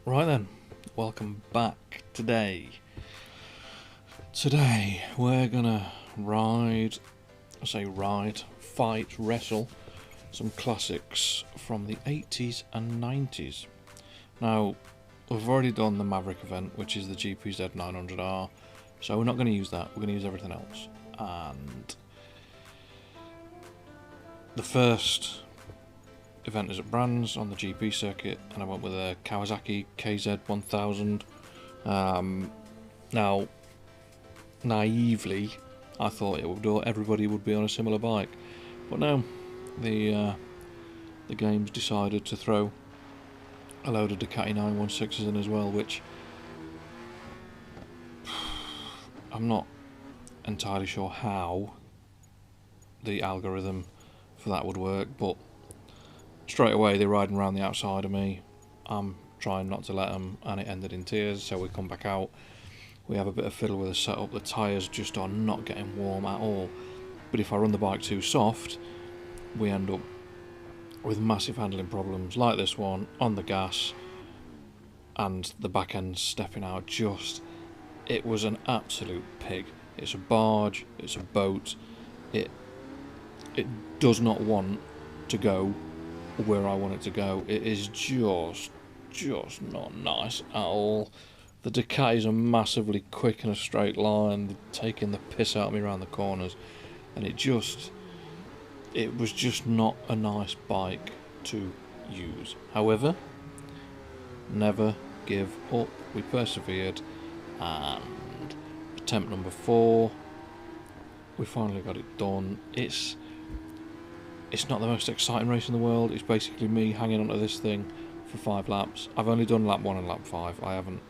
Right then, welcome back. Today we're gonna fight, wrestle some classics from the 80s and 90s. Now, we've already done the Maverick event, which is the GPZ 900R, so we're not going to use that, we're going to use everything else. And the first event is at Brands on the GP circuit, and I went with a Kawasaki KZ1000. Now, naively, I thought everybody would be on a similar bike, but no, the games decided to throw a load of Ducati 916s in as well, which I'm not entirely sure how the algorithm for that would work, but straight away they're riding around the outside of me. I'm trying not to let them, and it ended in tears. So we come back out, we have a bit of fiddle with the setup. The tyres just are not getting warm at all, but if I run the bike too soft, we end up with massive handling problems like this one on the gas, and the back end stepping out. It was an absolute pig. It's a barge, it's a boat, it does not want to go where I want it to go. It is just not nice at all. The Ducatis are massively quick in a straight line, taking the piss out of me around the corners, and it was just not a nice bike to use. However, never give up. We persevered, and attempt number 4, we finally got it done. It's not the most exciting race in the world. It's basically me hanging onto this thing for 5 laps. I've only done lap 1 and lap 5. I haven't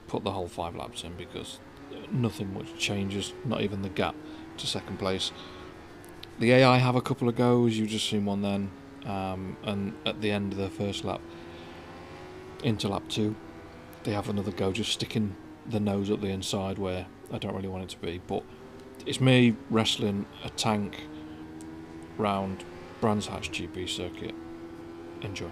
put the whole 5 laps in because nothing much changes, not even the gap to second place. The AI have a couple of goes, you've just seen one then, and at the end of the first lap, into lap 2, they have another go, just sticking the nose up the inside where I don't really want it to be. But it's me wrestling a tank round Brands Hatch GP circuit. Enjoy.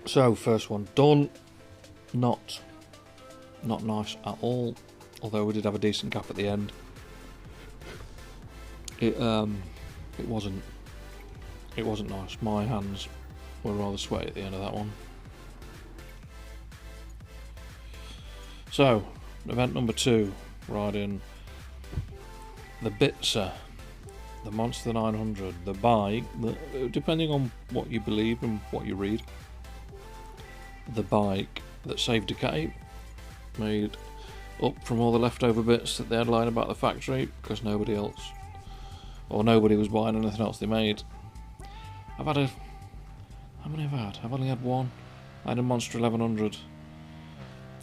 So first one done. Not nice at all. Although we did have a decent gap at the end. It wasn't nice. My hands were rather sweaty at the end of that one. So, event number 2, riding the Bitzer, the Monster 900, the bike that, depending on what you believe and what you read, the bike that saved Ducati, made up from all the leftover bits that they had lying about the factory because nobody was buying anything else they made. How many have I had? I've only had one. I had a Monster 1100,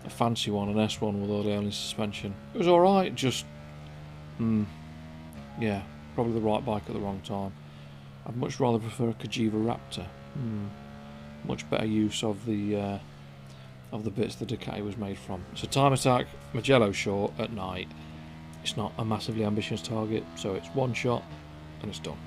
a fancy one, an S1 with all-only suspension. It was alright, just yeah, probably the right bike at the wrong time. I'd much rather prefer a Cagiva Raptor. Much better use of the bits the Ducati was made from. So Time Attack, Mugello short at night. It's not a massively ambitious target, so it's one shot and it's done.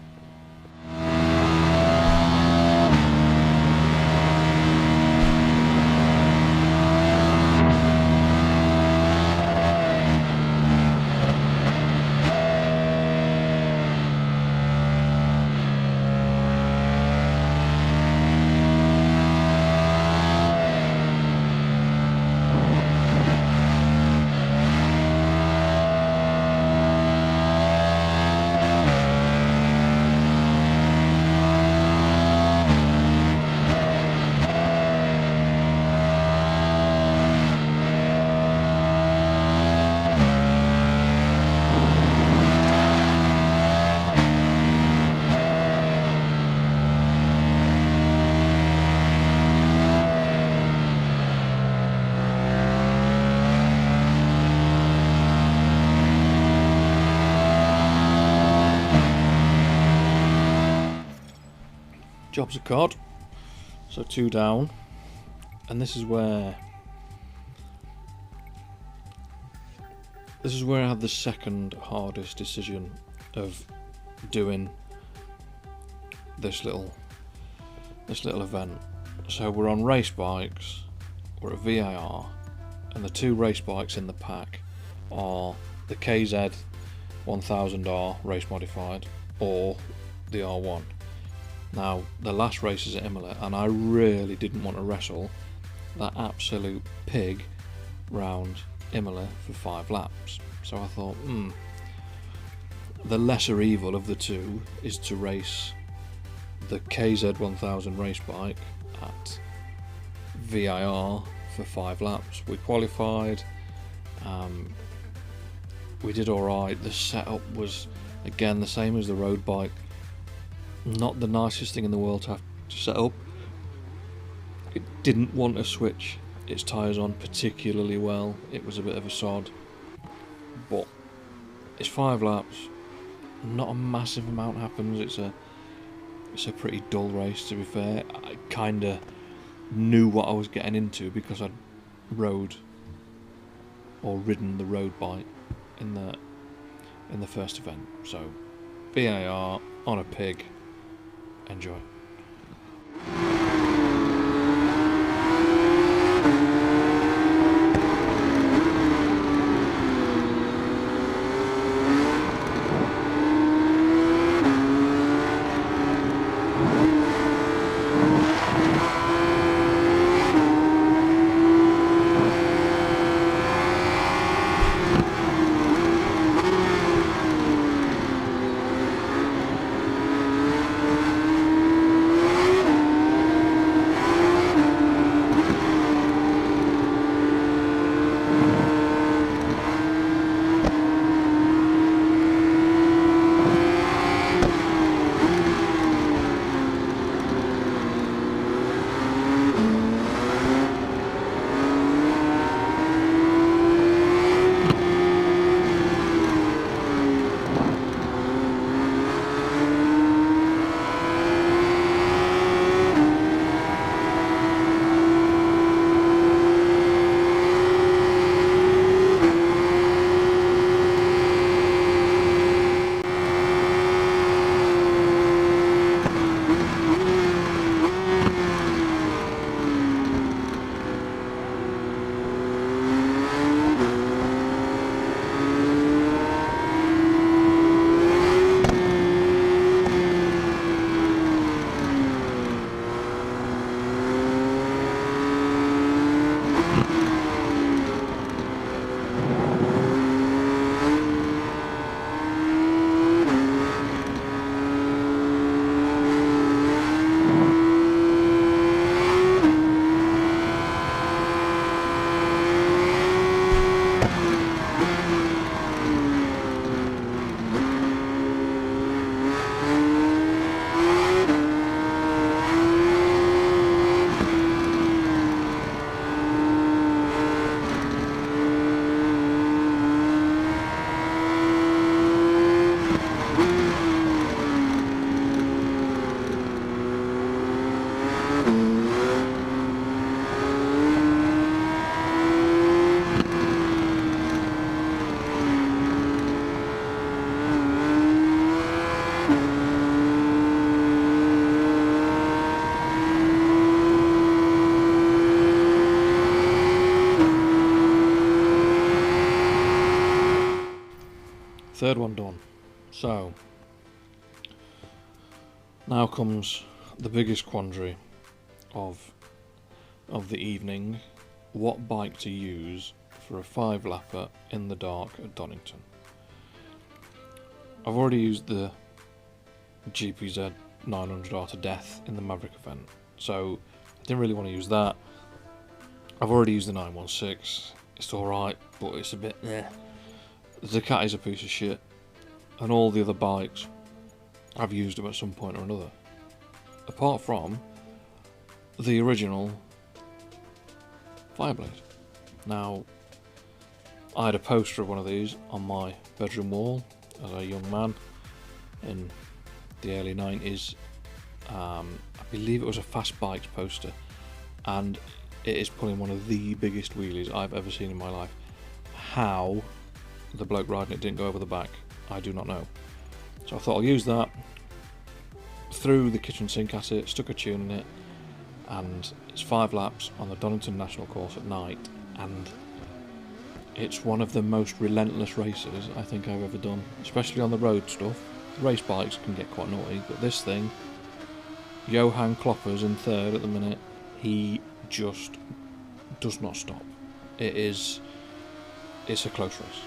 Job's a cod, so 2 down, and this is where I had the second hardest decision of doing this little event. So we're on race bikes, we're at VAR, and the 2 race bikes in the pack are the KZ 1000R race modified or the R1. Now, the last race is at Imola, and I really didn't want to wrestle that absolute pig round Imola for 5 laps. So I thought, the lesser evil of the 2 is to race the KZ 1000 race bike at VIR for 5 laps. We qualified, we did alright. The setup was, again, the same as the road bike. Not the nicest thing in the world to have to set up. It didn't want to switch its tyres on particularly well. It was a bit of a sod. But it's 5 laps. Not a massive amount happens. It's a pretty dull race, to be fair. I kind of knew what I was getting into because I'd rode or ridden the road bike in the first event. So VAR on a pig. Enjoy. Third one done. So, now comes the biggest quandary of the evening. What bike to use for a 5-lapper in the dark at Donington? I've already used the GPZ 900R to death in the Maverick event, so I didn't really want to use that. I've already used the 916. It's alright, but it's a bit The Ducati's a piece of shit, and all the other bikes, I've used them at some point or another. Apart from the original Fireblade. Now, I had a poster of one of these on my bedroom wall as a young man in the early 90's. I believe it was a Fast Bikes poster, and it is pulling one of the biggest wheelies I've ever seen in my life. How the bloke riding it didn't go over the back, I do not know. So I thought I'll use that, threw the kitchen sink at it, stuck a tune in it, and it's 5 laps on the Donington National Course at night, and it's one of the most relentless races I think I've ever done, especially on the road stuff. Race bikes can get quite naughty, but this thing, Johan Klopper's in third at the minute. He just does not stop. It's a close race.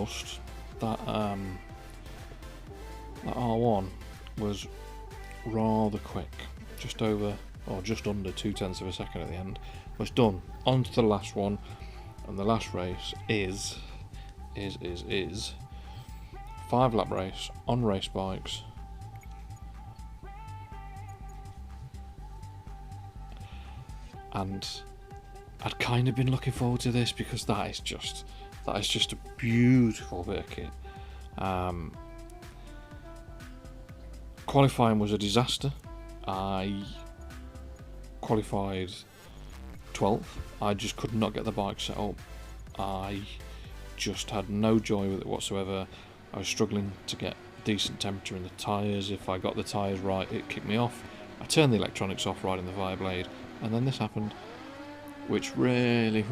just that that R1 was rather quick, just over or just under 0.2 of a second at the end. Was done. On to the last one, and the last race is 5-lap race on race bikes. And I'd kind of been looking forward to this because that is just a beautiful bit of kit. Qualifying was a disaster. I qualified 12th. I just could not get the bike set up. I just had no joy with it whatsoever. I was struggling to get decent temperature in the tyres. If I got the tyres right, it kicked me off. I turned the electronics off riding the Fireblade, and then this happened, which really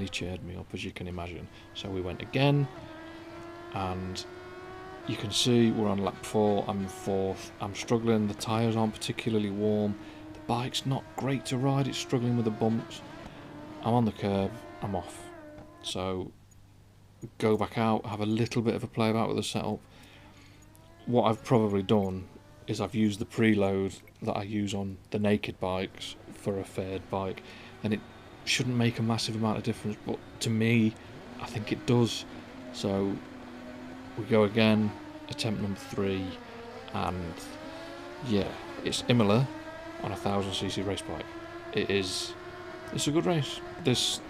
cheered me up, as you can imagine. So we went again, and you can see we're on lap 4, I'm 4th, I'm struggling, the tyres aren't particularly warm, the bike's not great to ride, it's struggling with the bumps. I'm on the curb, I'm off. So go back out, have a little bit of a play about with the setup. What I've probably done is I've used the preload that I use on the naked bikes for a faired bike, and it shouldn't make a massive amount of difference, but to me I think it does. So we go again, attempt number 3, and yeah, it's Imola on a 1000cc race bike. It's a good race. This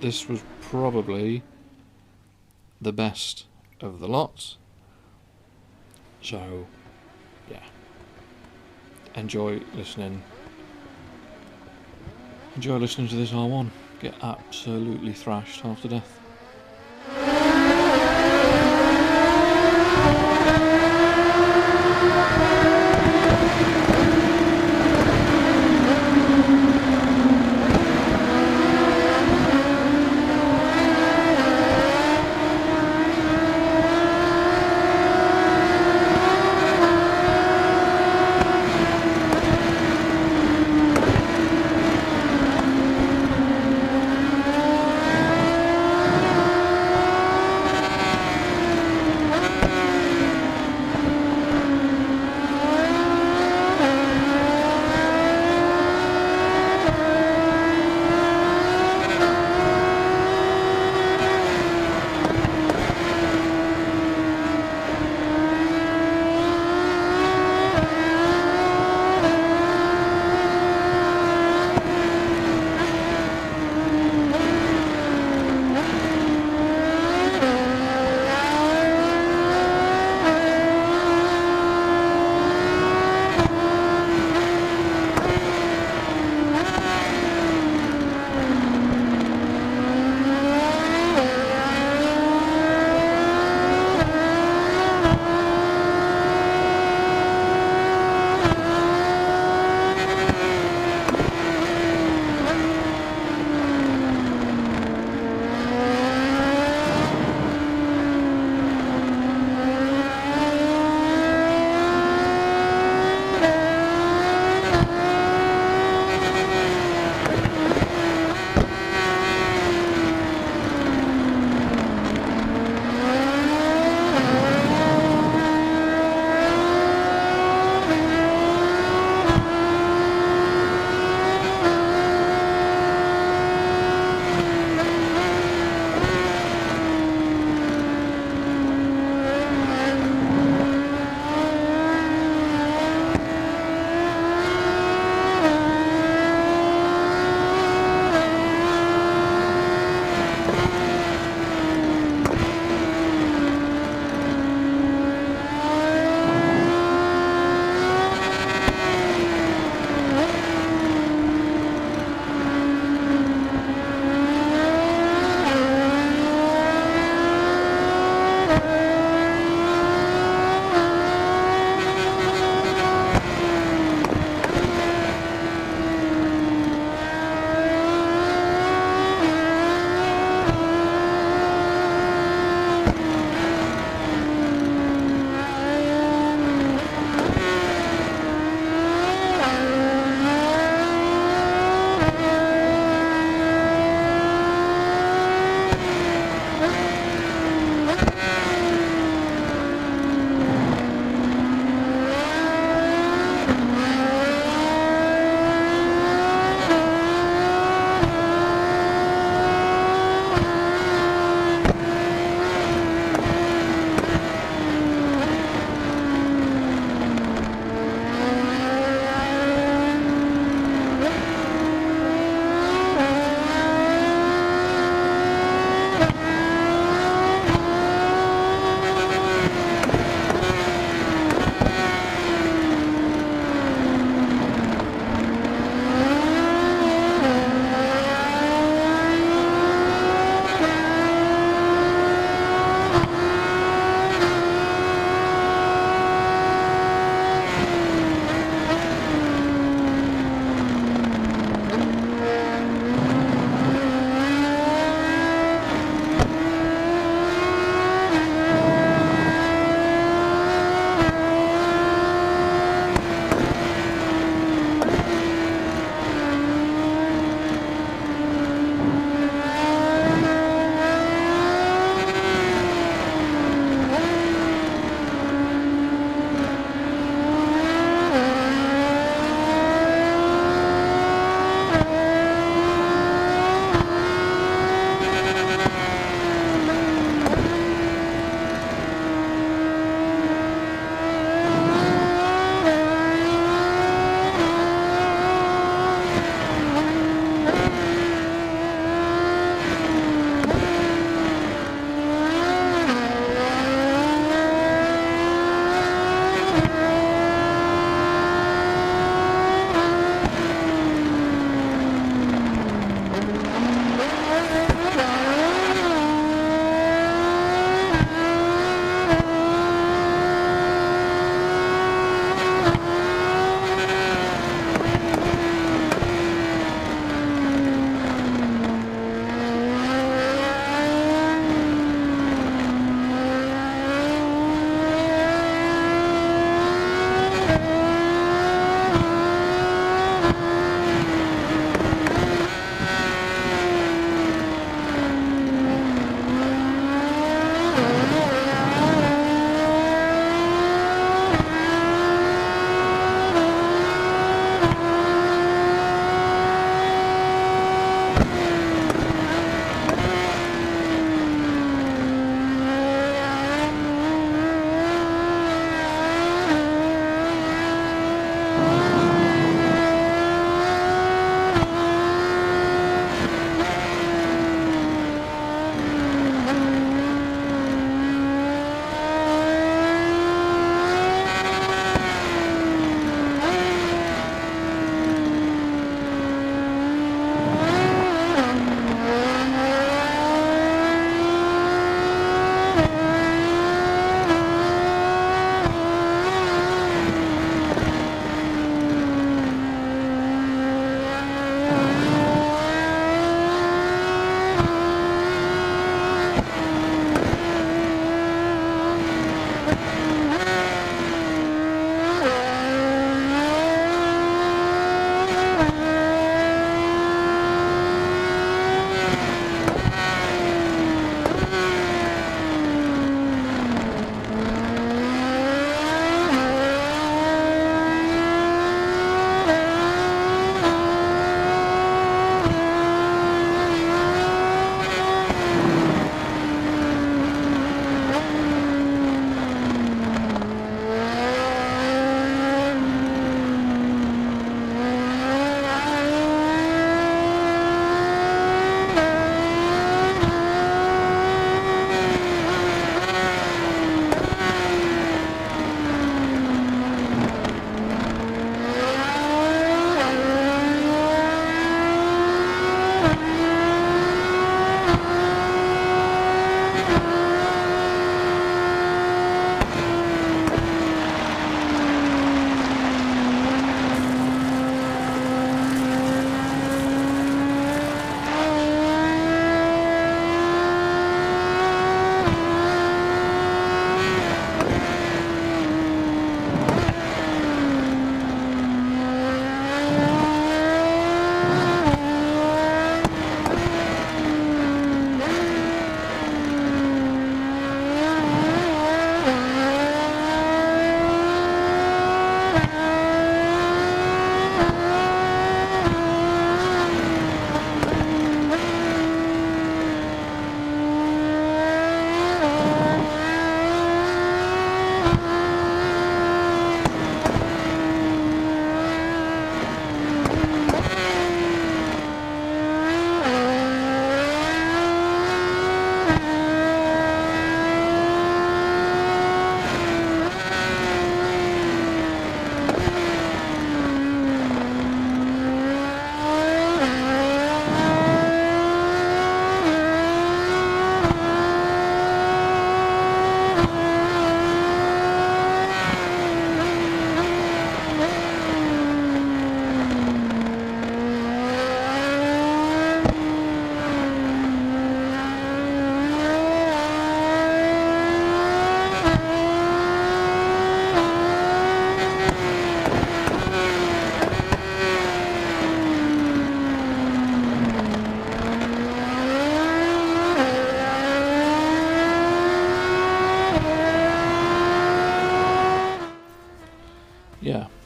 was probably the best of the lot. So yeah, enjoy listening to this R1 get absolutely thrashed half to death.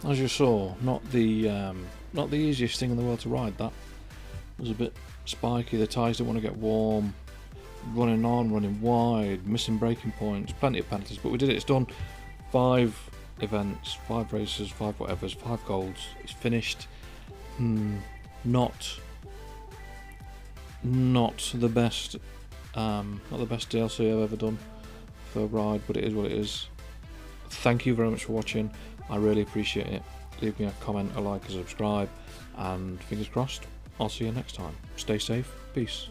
as you saw, not the easiest thing in the world to ride. That was a bit spiky. The tyres didn't want to get warm. Running on, running wide, missing braking points, plenty of penalties, but we did it. It's done. 5 events, 5 races, 5 whatevers, 5 golds. It's finished. Not the best, not the best DLC I've ever done for a ride, but it is what it is. Thank you very much for watching. I really appreciate it. Leave me a comment, a like, a subscribe, and fingers crossed, I'll see you next time. Stay safe. Peace.